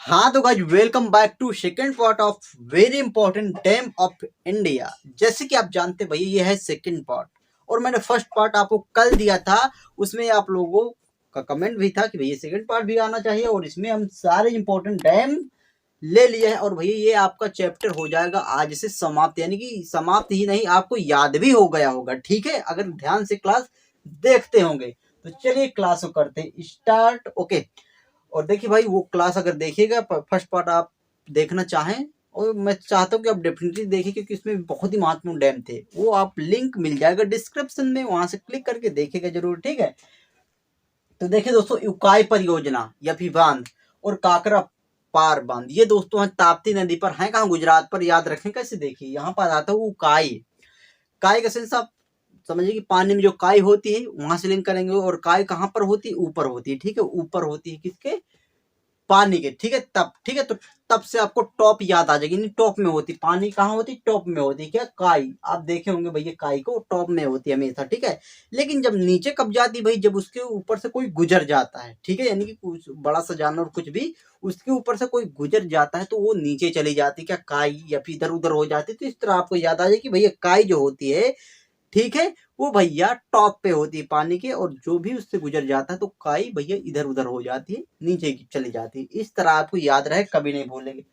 हाँ तो guys welcome back to second part of very important dam of India. जैसे कि आप जानते हैं भैया ये है सेकंड पार्ट और मैंने फर्स्ट पार्ट आपको कल दिया था। उसमें आप लोगों का कमेंट भी था कि भैया सेकंड पार्ट भी आना चाहिए और इसमें हम सारे इंपॉर्टेंट डैम ले लिए हैं और भैया ये आपका चैप्टर हो जाएगा आज से समाप्त, यानी कि समाप्त ही नहीं आपको याद भी हो गया होगा। ठीक है, अगर ध्यान से क्लास देखते होंगे तो चलिए क्लास को करते हैं स्टार्ट। ओके, और देखिए भाई वो क्लास अगर देखिएगा फर्स्ट पार्ट आप देखना चाहें और मैं चाहता हूँ कि आप डेफिनेटली देखिए क्योंकि इसमें बहुत ही महत्वपूर्ण डैम थे। वो आप लिंक मिल जाएगा डिस्क्रिप्शन में, वहां से क्लिक करके देखिएगा जरूर। ठीक है, तो देखिए दोस्तों उकाई परियोजना या फिर बांध और काकरा पार बांध, ये दोस्तों है ताप्ती नदी पर है। कहाँ? गुजरात पर। याद रखें कैसे, देखिए यहाँ पर आता है उकाई। काई का सेंस आप समझिए कि पानी में जो काई होती है वहां से लिंक करेंगे। और काई कहाँ पर होती है? ऊपर होती है। ठीक है, ऊपर होती है किसके? पानी के। ठीक है, तब ठीक है, तो तब से आपको टॉप याद आ जाएगी। नहीं, टॉप में होती पानी कहाँ होती? टॉप में होती क्या? काई। आप देखे होंगे भैया काई को टॉप में होती है हमेशा। ठीक है, लेकिन जब नीचे कब जाती भाई? जब उसके ऊपर से कोई गुजर जाता है। ठीक है, यानी कि कुछ बड़ा सा जानवर कुछ भी उसके ऊपर से कोई गुजर जाता है तो वो नीचे चली जाती क्या? काई, या फिर इधर उधर हो जाती। तो इस तरह आपको याद आ जाए कि भैया काई जो होती है, ठीक है, वो भैया टॉप पे होती है पानी के और जो भी उससे गुजर जाता है तो काई भैया इधर उधर हो जाती है, नीचे की चली जाती है। इस तरह आपको याद रहे, कभी नहीं भूलेंगे।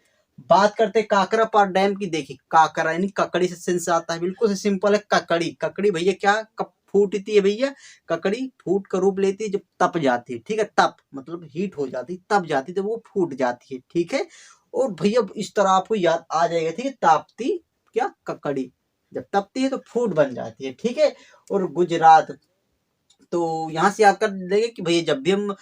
बात करते हैं काकरा पार डैम की। देखिए काकरा यानी ककड़ी से सेंस आता है, बिल्कुल से सिंपल है। ककड़ी, ककड़ी भैया क्या कब फूटती है भैया? ककड़ी फूट का रूप लेती है जब तप जाती है। ठीक है, तप मतलब हीट हो जाती, तप जाती तो वो फूट जाती है। ठीक है, और भैया इस तरह आपको याद आ जाएगा। ठीक है, ताप्ती क्या? ककड़ी जब तपती है तो फूट बन जाती है। ठीक है, और गुजरात, तो यहाँ से याद कर देंगे कि भैया जब भी हम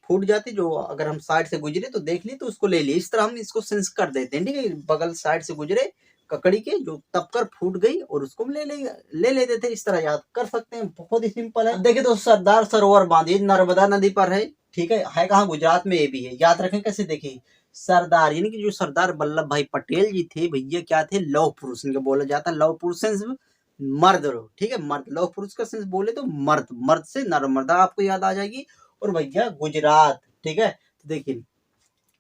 फूट जाती, जो अगर हम साइड से गुजरे तो देख ली तो उसको ले ली। इस तरह हम इसको सेंस कर देते हैं। ठीक है, बगल साइड से गुजरे ककड़ी के जो तप कर फूट गई और उसको हम ले लेते थे। इस तरह याद कर सकते हैं, बहुत ही सिंपल है। देखिए तो सरदार सरोवर बांध ये नर्मदा नदी पर है। ठीक है कहाँ? गुजरात में ये भी है। याद रखें कैसे, देखिए सरदार यानी कि जो सरदार वल्लभ भाई पटेल जी थे भैया क्या थे? लौह पुरुष इनको बोला जाता है। लौह पुरुष मर्द लोग। ठीक है, मर्द। लौह पुरुष का सेंस बोले तो मर्द, मर्द से नर्मदा आपको याद आ जाएगी। और भैया गुजरात। ठीक है, तो देखिए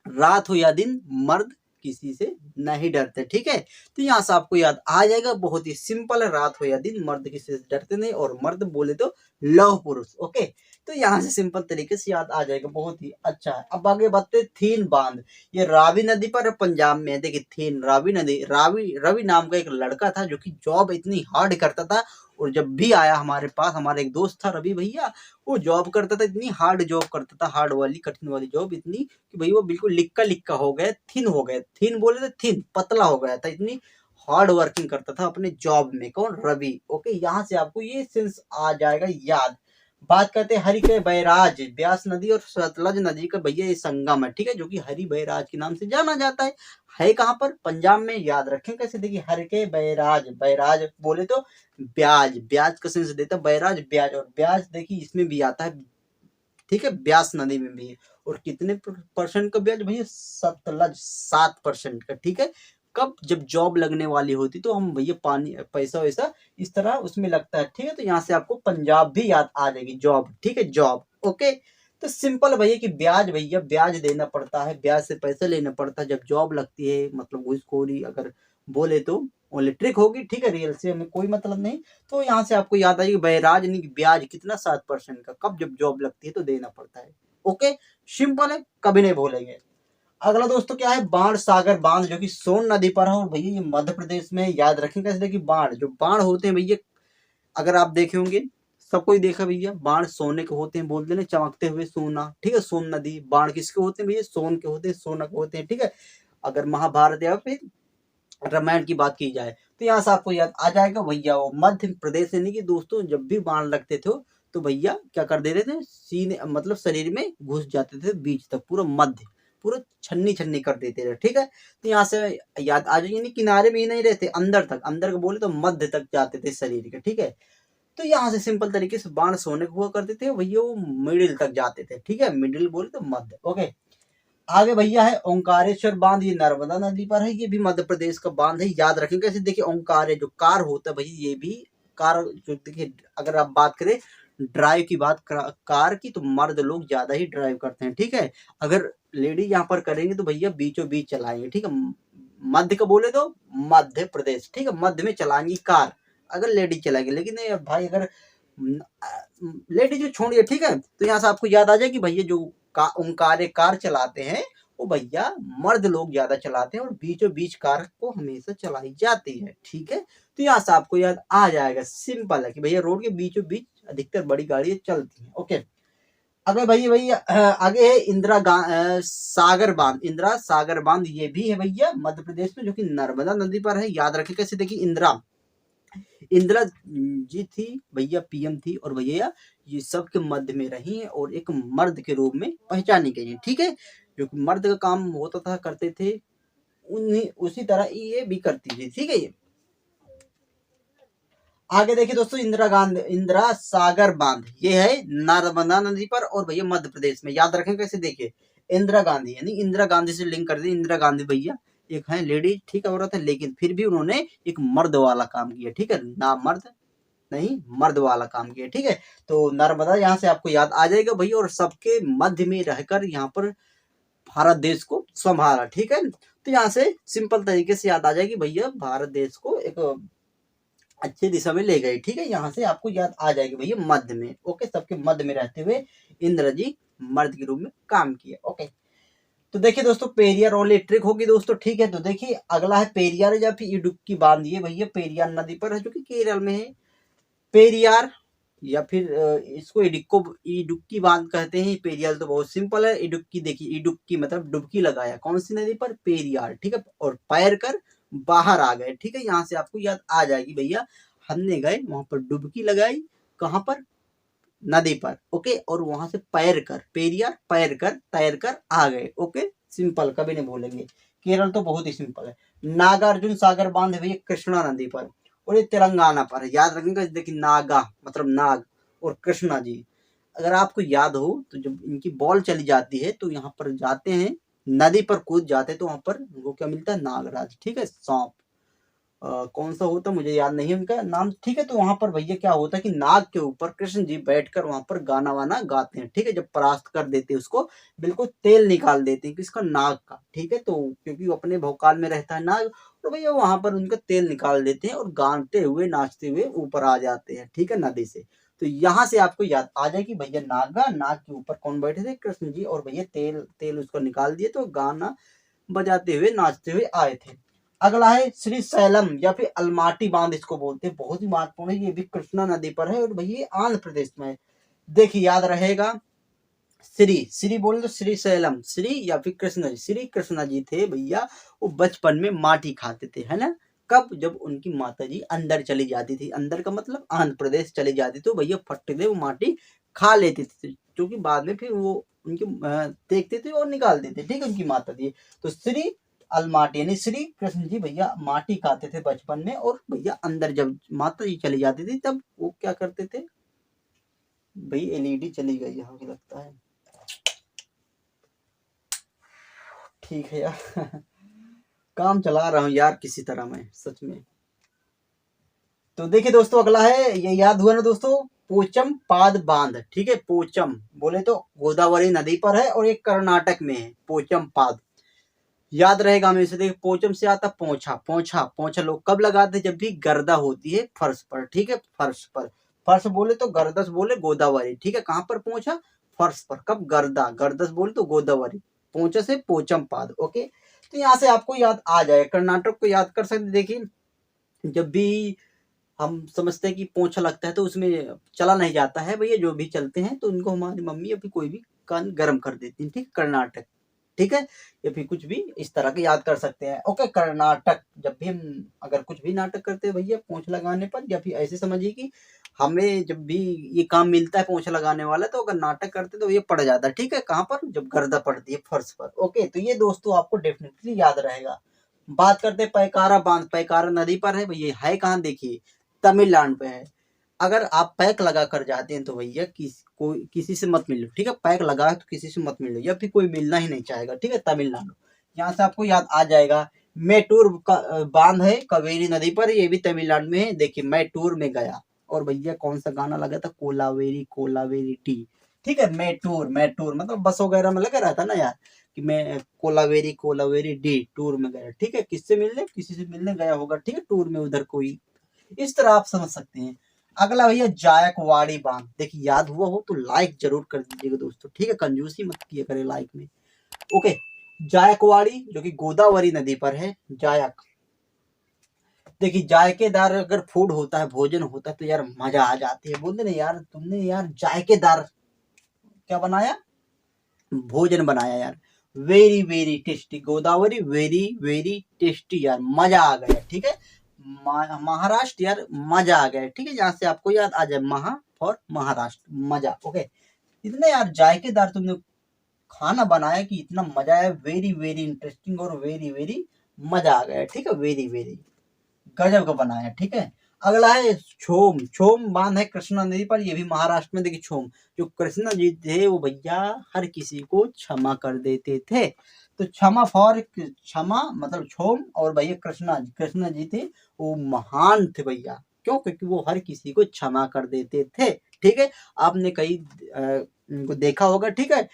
रात हो या दिन मर्द किसी से नहीं डरते। ठीक है, तो यहाँ से आपको याद आ जाएगा, बहुत ही सिंपल है। रात हो या दिन मर्द किसी से डरते नहीं और मर्द बोले तो लौह पुरुष। ओके, तो यहाँ से सिंपल तरीके से याद आ जाएगा, बहुत ही अच्छा है। अब आगे बढ़ते, थीन बांध ये रावी नदी पर पंजाब में है। देखिए थीन रावी नदी, रावी रवि नाम का एक लड़का था जो कि जॉब इतनी हार्ड करता था और जब भी आया हमारे पास, हमारा एक दोस्त था रवि भैया, वो जॉब करता था, इतनी हार्ड जॉब करता था, हार्ड वाली कठिन वाली जॉब इतनी कि भाई वो बिल्कुल लिक्का लिक्का हो गया, थिन हो गया। थिन बोले तो थिन, पतला हो गया था, इतनी हार्ड वर्किंग करता था अपने जॉब में। कौन? रवि। ओके, यहाँ से आपको ये सेंस आ जाएगा याद। बात करते हैं हरि के बैराज, ब्यास नदी और सतलज नदी का भैया ये संगम है। ठीक है, जो कि हरि बैराज के नाम से जाना जाता है कहाँ पर? पंजाब में। याद रखें कैसे, देखिए हरि के बैराज, बैराज बोले तो ब्याज, ब्याज का सेंस देता है बैराज, ब्याज। और ब्याज देखिए इसमें भी आता है। ठीक है, ब्यास नदी में भी है। और कितने परसेंट का ब्याज भैया? सतलज 7% का। ठीक है, कब? जब जॉब लगने वाली होती तो हम भैया पानी पैसा वैसा इस तरह उसमें लगता है। ठीक है, तो यहाँ से आपको पंजाब भी याद आ जाएगी, जॉब। ठीक है, जॉब। ओके, तो सिंपल भैया कि ब्याज, भैया ब्याज देना पड़ता है, ब्याज से पैसा लेना पड़ता है जब जॉब लगती है। मतलब घूसखोरी अगर बोले तो ओनली ट्रिक होगी। ठीक है, रियल से हमें कोई मतलब नहीं। तो यहाँ से आपको याद आएगी बैराज यानी कि ब्याज कितना? 7% का। कब? जब जॉब लगती है तो देना पड़ता है। ओके, सिंपल है, कभी नहीं भूलेंगे। अगला दोस्तों क्या है? बाण सागर बांध जो कि सोन नदी पर है और भैया ये मध्य प्रदेश में। याद रखें कैसे, देखिए बाण, जो बाण होते हैं भैया अगर आप देखे होंगे, सब कोई देखा भैया, बाण सोने के होते हैं, बोलते हैं चमकते हुए सोना। ठीक है, सोन नदी। बाण किसके होते हैं भैया? सोन के होते हैं, सोना के होते हैं। ठीक है, अगर महाभारत या फिर रामायण की बात की जाए तो यहाँ से आपको याद आ जाएगा भैया वो मध्य प्रदेश। यानी कि दोस्तों जब भी बाण लगते थे तो भैया क्या कर देते थे? सीने मतलब शरीर में घुस जाते थे, बीच तक पूरा मध्य, पूरा छन्नी छन्नी कर देते थे। ठीक है, तो यहाँ से याद आ जाएगी। किनारे में ही नहीं रहते, अंदर तक, अंदर को बोले तो मध्य तक जाते थे शरीर के। ठीक है, तो यहाँ से सिंपल तरीके से बाण सोने को हुआ करते थे भैया, वो मिडिल तक जाते थे। ठीक है, मिडिल बोले तो मध्य। ओके, आगे भैया है ओंकारेश्वर बांध, ये नर्मदा नदी पर है, ये भी मध्य प्रदेश का बांध है। याद रखेंगे कैसे, देखिए ओंकार है, जो कार होता है भैया ये भी कार, जो देखिए अगर आप बात करें ड्राइव की बात कार की, तो मर्द लोग ज्यादा ही ड्राइव करते हैं, ठीक है। अगर लेडी यहाँ पर करेंगे तो भैया बीचों बीच चलाएंगे, ठीक है। मध्य का बोले तो मध्य प्रदेश, ठीक है, मध्य में चलाएंगी कार अगर लेडी चलाएंगे। लेकिन भाई अगर लेडी जो छोड़िए, ठीक है, तो यहाँ से आपको याद आ जाए कि भैया जो ओंकार कार चलाते हैं वो भैया मर्द लोग ज्यादा चलाते हैं और बीचों बीच कार को हमेशा चलाई जाती है, ठीक है। तो यहाँ से आपको याद आ जाएगा, सिंपल है कि भैया रोड के बीचों बीच अधिकतर बड़ी गाड़ियां चलती हैं, ओके। अगर भैया आगे है सागर बांध। इंदिरा सागर बांध ये भी है भैया मध्य प्रदेश में, जो कि नर्मदा नदी पर है। याद रखें कैसे, देखिए इंदिरा जी थी भैया, पीएम थी, और भैया ये सब के मध्य में रही है और एक मर्द के रूप में पहचानी गई है, ठीक है। जो कि मर्द का काम होता था, करते थे, उन्हीं उसी तरह ये भी करती थी, ठीक है। ये आगे देखिए दोस्तों, इंदिरा सागर बांध ये है नर्मदा नदी पर और भैया मध्य प्रदेश में। याद रखें कैसे, देखिए इंदिरा गांधी, यानी इंदिरा गांधी से लिंक कर दी। इंदिरा गांधी भैया एक है लेडी, ठीक है, औरत है, लेकिन फिर भी उन्होंने एक मर्द वाला काम किया, ठीक है, ना मर्द नहीं, मर्द वाला काम किया, ठीक है। तो नर्मदा यहाँ से आपको याद आ जाएगा भैया, और सबके मध्य में रहकर यहाँ पर भारत देश को संभाला, ठीक है। तो यहाँ से सिंपल तरीके से याद आ जाएगी भैया, भारत देश को एक अच्छी दिशा में ले गए, ठीक है। यहाँ से आपको याद आ जाएगी भैया मध्य में, ओके, सबके मध्य में रहते हुए इंदिरा जी मर्द के रूप में काम किया, ओके। तो देखिए दोस्तों, पेरियार वाली ट्रिक होगी दोस्तों, ठीक है। तो देखिए अगला है पेरियार या फिर इडुक्की बांध। ये भैया पेरियार नदी पर है, जो कि केरल में है। पेरियार या फिर इसको इडुक्की बांध कहते हैं। पेरियार तो बहुत सिंपल है। इडुक्की देखिए, इडुक्की मतलब डुबकी लगाया, कौन सी नदी पर, पेरियार, ठीक है, और पैर कर बाहर आ गए, ठीक है। यहाँ से आपको याद आ जाएगी भैया, हमने गए वहां पर डुबकी लगाई, कहां पर, नदी पर, ओके, और वहां से पैर कर, पेरियार पैर कर तैर कर आ गए, ओके। सिंपल, कभी नहीं भूलेंगे। केरल तो बहुत ही सिंपल है। नागार्जुन सागर बांध भैया कृष्णा नदी पर और ये तेलंगाना पर है। याद रखेंगे, देखिए नागा मतलब नाग और कृष्णा जी, अगर आपको याद हो तो जब इनकी बॉल चली जाती है तो यहाँ पर जाते हैं, नदी पर कूद जाते हैं, तो वहां पर उनको क्या मिलता है, नागराज, ठीक है, सांप। कौन सा होता मुझे याद नहीं है उनका नाम, ठीक है। तो वहां पर भैया क्या होता है कि नाग के ऊपर कृष्ण जी बैठकर वहां पर गाना वाना गाते हैं, ठीक है। जब परास्त कर देते हैं उसको, बिल्कुल तेल निकाल देते हैं किसका, नाग का, ठीक है। तो क्योंकि वो अपने भौकाल में रहता है नाग, तो भैया वहां पर उनका तेल निकाल देते हैं और गाते हुए नाचते हुए ऊपर आ जाते हैं, ठीक है, नदी से। तो यहाँ से आपको याद आ जाए कि भैया नाग के ऊपर कौन बैठे थे, कृष्ण जी, और भैया तेल तेल उसको निकाल दिए, तो गाना बजाते हुए नाचते हुए आए थे। अगला है श्री सैलम या फिर अलमाटी बांध, इसको बोलते हैं, बहुत ही महत्वपूर्ण है। ये भी कृष्णा नदी पर है और भैया आंध्र प्रदेश में है। देखिए याद रहेगा, श्री बोले तो श्री सैलम, श्री या फिर कृष्णा जी, श्री कृष्णा जी थे भैया, वो बचपन में माटी खाते थे, है ना। कब, जब उनकी माता जी अंदर चली जाती थी, अंदर का मतलब आंध्र प्रदेश चली जाती, तो भैया फटते थे वो माटी खा लेते थे, क्योंकि बाद में फिर वो उनके देखते थे और निकाल देते, ठीक है, उनकी माता जी। तो श्री अलमाटी यानी श्री कृष्ण जी भैया माटी खाते थे बचपन में, और भैया अंदर जब माता जी चली जाती थी तब वो क्या करते थे, भाई एलईडी चली गई यहाँ की लगता है, ठीक है यार काम चला रहा हूँ यार किसी तरह मैं, सच में। तो देखिए दोस्तों, अगला है, ये याद हुआ ना दोस्तों, पोचम पाद बांध, ठीक है। पोचम बोले तो गोदावरी नदी पर है और ये कर्नाटक में है, पोचम पाद। याद रहेगा हमेशा, देखिए पोचम से आता पोछा, पोछा पोछा लोग कब लगाते, जब भी गर्दा होती है फर्श पर, ठीक है, फर्श पर। फर्श बोले तो गर्दस बोले गोदावरी, ठीक है, कहाँ पर पोछा, फर्श पर। कब, गर्दा, गर्दस बोले तो गोदावरी, पोछा से पोचम पाद, ओके। तो यहाँ से आपको याद आ जाए, कर्नाटक को याद कर सकते। देखिए जब भी हम समझते हैं कि पोछा लगता है तो उसमें चला नहीं जाता है भैया, जो भी चलते हैं तो उनको हमारी मम्मी या फिर कोई भी कान गर्म कर देती है, ठीक, कर्नाटक, ठीक है। या फिर कुछ भी इस तरह के याद कर सकते हैं, ओके। कर्नाटक, जब भी हम अगर कुछ भी नाटक करते हैं भैया पोंछ लगाने पर, या फिर ऐसे समझिए कि हमें जब भी ये काम मिलता है पोंछ लगाने वाला, तो अगर नाटक करते तो ये पड़ जाता है, ठीक है, कहाँ पर, जब गर्दा पड़ती है फर्श पर, ओके। तो ये दोस्तों आपको डेफिनेटली याद रहेगा। बात करते हैं पैकारा बांध, पैकारा नदी पर है भैया, है कहाँ, देखिए तमिलनाडु पे है। अगर आप पैक लगा कर जाते हैं तो भैया किसी से मत मिलो, ठीक है, पैक लगा तो किसी से मत मिलो, या फिर कोई मिलना ही नहीं चाहेगा, ठीक है, तमिलनाडु। यहाँ से आपको याद आ जाएगा। मेटूर का बांध है कावेरी नदी पर, ये भी तमिलनाडु में है। देखिए मैटूर में गया, और भैया कौन सा गाना लगा था, कोलावेरी कोलावेरी टी, ठीक है। मैं टूर मतलब बस वगैरह में लगा रहता ना यार, कि मैं कोलावेरी कोलावेरी डी टूर में गया, ठीक है। किससे मिलने, किसी से मिलने गया होगा, ठीक है, टूर में उधर कोई, इस तरह आप समझ सकते हैं। अगला भैया जायकवाड़ी बांध, देखिए याद हुआ हो तो लाइक जरूर कर दीजिएगा दोस्तों, ठीक है, कंजूसी मत किया करें लाइक में। ओके, जायकवाड़ी जो कि गोदावरी नदी पर है, जायक, देखिए जायकेदार अगर फूड होता है, भोजन होता है तो यार मजा आ जाती है। बोलते ना यार तुमने यार जायकेदार क्या बनाया, भोजन बनाया यार, very very tasty, Godavari very very tasty, यार मजा आ गया, ठीक है। महाराष्ट्र यार मजा आ गया, ठीक है, यहाँ से आपको याद आ जाए महा और महाराष्ट्र, मजा। ओके, इतने यार जायकेदार तुमने खाना बनाया कि इतना मजा आया, वेरी वेरी इंटरेस्टिंग और वेरी वेरी मजा आ गया, ठीक है, वेरी वेरी गजब का बनाया, ठीक है। अगला है छोम, छोम बांध है कृष्णा नदी पर, ये भी महाराष्ट्र में। देखिए छोम, जो कृष्णा जी थे वो भैया हर किसी को क्षमा कर देते थे, तो क्षमा फॉर क्षमा मतलब छोम, और भैया कृष्णा जी थे वो महान थे भैया, क्यों, क्योंकि वो हर किसी को क्षमा कर देते थे, ठीक है। आपने कहीं उनको देखा होगा, ठीक है,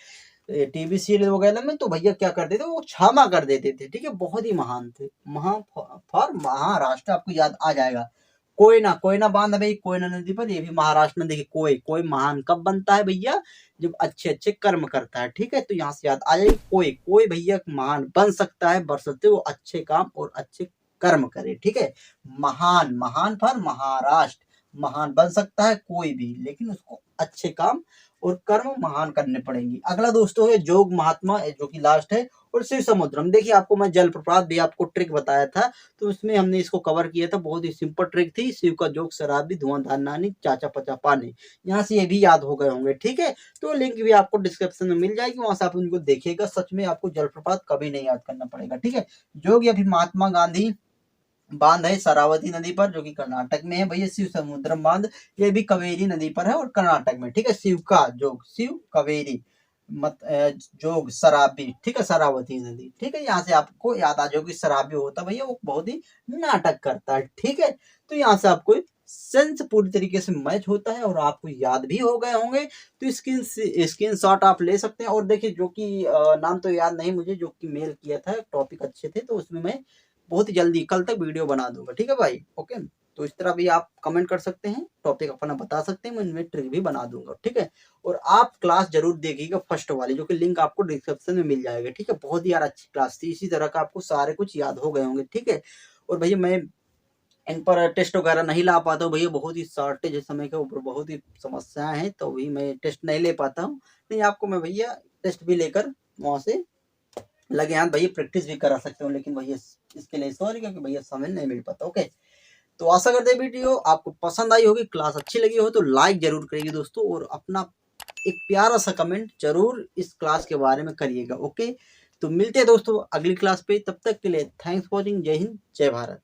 टीवी सीरियल वगैरह में, तो भैया क्या करते थे, वो क्षमा कर देते थे, ठीक है, बहुत ही महान थे। फॉर महाराष्ट्र आपको याद आ जाएगा। कोयना बांध है भाई, कोयना नदी पर, ये भी महाराष्ट्र में। देखिए कोई महान कब बनता है भैया, जब अच्छे अच्छे कर्म करता है, ठीक है, तो यहाँ से याद आ जाएगी कोई भैया महान बन सकता है बरसते वो अच्छे काम और अच्छे कर्म करे, ठीक है। महान फॉर महाराष्ट्र, महान बन सकता है कोई भी, लेकिन उसको अच्छे काम और कर्म महान करने पड़ेंगे। अगला दोस्तों है जोग महात्मा, जो कि लास्ट है, और शिव समुद्रम। देखिए आपको मैं जलप्रपात भी आपको ट्रिक बताया था, तो उसमें हमने इसको कवर किया था, बहुत ही सिंपल ट्रिक थी, शिव का जोग शराबी धुआंधार नानी चाचा पचा पानी, यहाँ से ये भी याद हो गए होंगे, ठीक है। तो लिंक भी आपको डिस्क्रिप्शन में मिल जाएगी, वहां से आप उनको देखिएगा, सच में आपको जलप्रपात कभी नहीं याद करना पड़ेगा, ठीक है। जोग या फिर महात्मा गांधी बांध है शरावती नदी पर, जो कि कर्नाटक में है भैया। शिव समुद्रम बांध, ये भी कावेरी नदी पर है और कर्नाटक में, ठीक है। शिव का जोग, शिव कावेरी जोग शराबी, ठीक है, शरावती नदी, ठीक है। यहाँ से आपको याद आ जाओ कि शराबी होता भैया वो बहुत ही नाटक करता है, ठीक है। तो यहाँ से आपको सेंस पूरी तरीके से मैच होता है और आपको याद भी हो गए होंगे, तो स्क्रीन शॉट आप ले सकते हैं। और देखिए जो कि नाम तो याद नहीं मुझे, जो कि मेल किया था, टॉपिक अच्छे थे, तो उसमें मैं बहुत ही जल्दी कल तक वीडियो बना दूंगा, ठीक है भाई। ओके, तो इस तरह भी आप कमेंट कर सकते हैं, टॉपिक अपना बता सकते हैं, मैं इनमें ट्रिक भी बना दूंगा, ठीक है। और आप क्लास जरूर देखिएगा फर्स्ट वाली, जो कि लिंक आपको डिस्क्रिप्शन में मिल जाएगा, ठीक है। बहुत ही यार अच्छी क्लास थी, इसी तरह का आपको सारे कुछ याद हो गए होंगे, ठीक है। और भैया मैं इन पर टेस्ट वगैरह नहीं ला पाता हूँ भैया, बहुत ही शॉर्टेज है समय के ऊपर, बहुत ही समस्याएं हैं, तो भी मैं टेस्ट नहीं ले पाता हूँ। नहीं आपको मैं भैया टेस्ट भी लेकर वहाँ से लगे हाथ भैया प्रैक्टिस भी करा सकते हो, लेकिन भैया इसके लिए सॉरी, क्योंकि भैया समय नहीं मिल पाता। ओके, तो आशा करते हैं वीडियो आपको पसंद आई होगी, क्लास अच्छी लगी हो तो लाइक जरूर करिएगा दोस्तों, और अपना एक प्यारा सा कमेंट जरूर इस क्लास के बारे में करिएगा। ओके, तो मिलते हैं दोस्तों अगली क्लास पे, तब तक के लिए थैंक्स फॉर वॉचिंग, जय हिंद जय भारत।